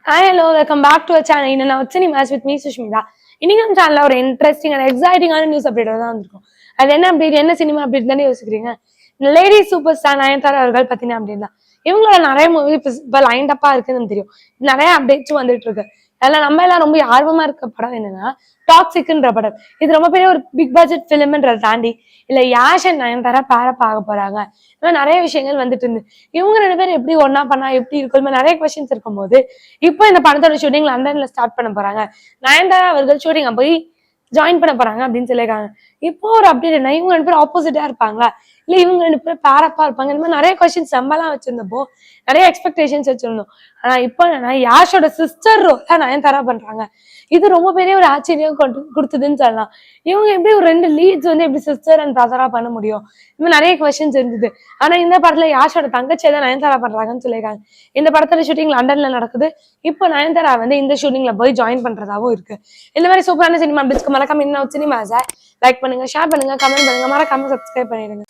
Hi, hello, welcome back to our channel. நான் வச்சு match with me Sushmita. இன்னைக்கு நம்ம சேனல்ல ஒரு இன்ட்ரெஸ்டிங் அண்ட் எக்ஸைட்டிங்கான நியூஸ் அப்டேட் தான் வந்திருக்கும். அது என்ன அப்டேட், என்ன சினிமா அப்டேட் தானே யோசிக்கிறீங்க. லேடி சூப்பர் ஸ்டார் நயன்தாரா அவர்கள் பத்தின அப்டேட் தான். இவங்களோட நிறைய மூவி இப்ப லைன் அப்பா இருக்குன்னு தெரியும். நிறைய அப்டேட்ஸும் வந்துட்டு இருக்கு. அதில் நம்ம எல்லாம் ரொம்ப ஆர்வமா இருக்க படம் என்னன்னா டாக்ஸிக்ன்ற படம். இது ரொம்ப பெரிய ஒரு பிக் பட்ஜெட் பிலிம்ன்றதை தாண்டி இல்ல யாஷ் அண்ட் நயன்தாரா பேரப் ஆக போறாங்க. இந்த மாதிரி நிறைய விஷயங்கள் வந்துட்டு இருந்து இவங்க 2 பேரும் எப்படி ஒன்னா பண்ணா எப்படி இருக்கும், நிறைய கொஸ்டின்ஸ் இருக்கும் போது இப்போ இந்த படத்தோட ஷூட்டிங் லண்டன்ல ஸ்டார்ட் பண்ண போறாங்க. நயன்தாரா அவர்கள் ஷூட்டிங் போய் ஜாயின் பண்ண போறாங்க அப்படின்னு சொல்லியிருக்காங்க. இப்போ ஒரு அப்டேட் என்ன, இவங்க 2 பேரும் ஆப்போசிட்டா இருப்பாங்களா இல்ல இவங்க 2 பேரும் பேரப்பா இருப்பாங்க, இந்த மாதிரி நிறைய கொஸ்டின்ஸ் நம்மலாம் வச்சிருந்தப்போ நிறைய எக்ஸ்பெக்டேஷன்ஸ் வச்சிருந்தோம். ஆனா இப்போ என்னன்னா யாஷோட சிஸ்டர் ரோல் நயன்தாரா பண்றாங்க. இது ரொம்ப பெரிய ஒரு ஆச்சரியம் கொடுத்ததுன்னு சொல்லலாம். இவங்க எப்படி ஒரு 2 லீட்ஸ் வந்து எப்படி சிஸ்டர் அண்ட் பிரதரா பண்ண முடியும், இந்த மாதிரி நிறைய கொஸ்டின்ஸ் இருந்தது. ஆனா இந்த படத்துல யாஷோட தங்கச்சியை தான் நயன்தாரா பண்றாங்கன்னு சொல்லியிருக்காங்க. இந்த படத்துல ஷூட்டிங் லண்டன்ல நடக்குது. இப்போ நயன்தாரா வந்து இந்த ஷூட்டிங்ல போய் ஜாயின் பண்றதாவும் இருக்கு. இந்த மாதிரி சூப்பரான சினிமா அப்டேட்ஸ்க்கு மறக்காம இன்னும் சினிமாஸை லைக் பண்ணுங்க, ஷேர் பண்ணுங்க, கமெண்ட் பண்ணுங்க, மறக்காம சப்ஸ்கிரைப் பண்ணிடுங்க.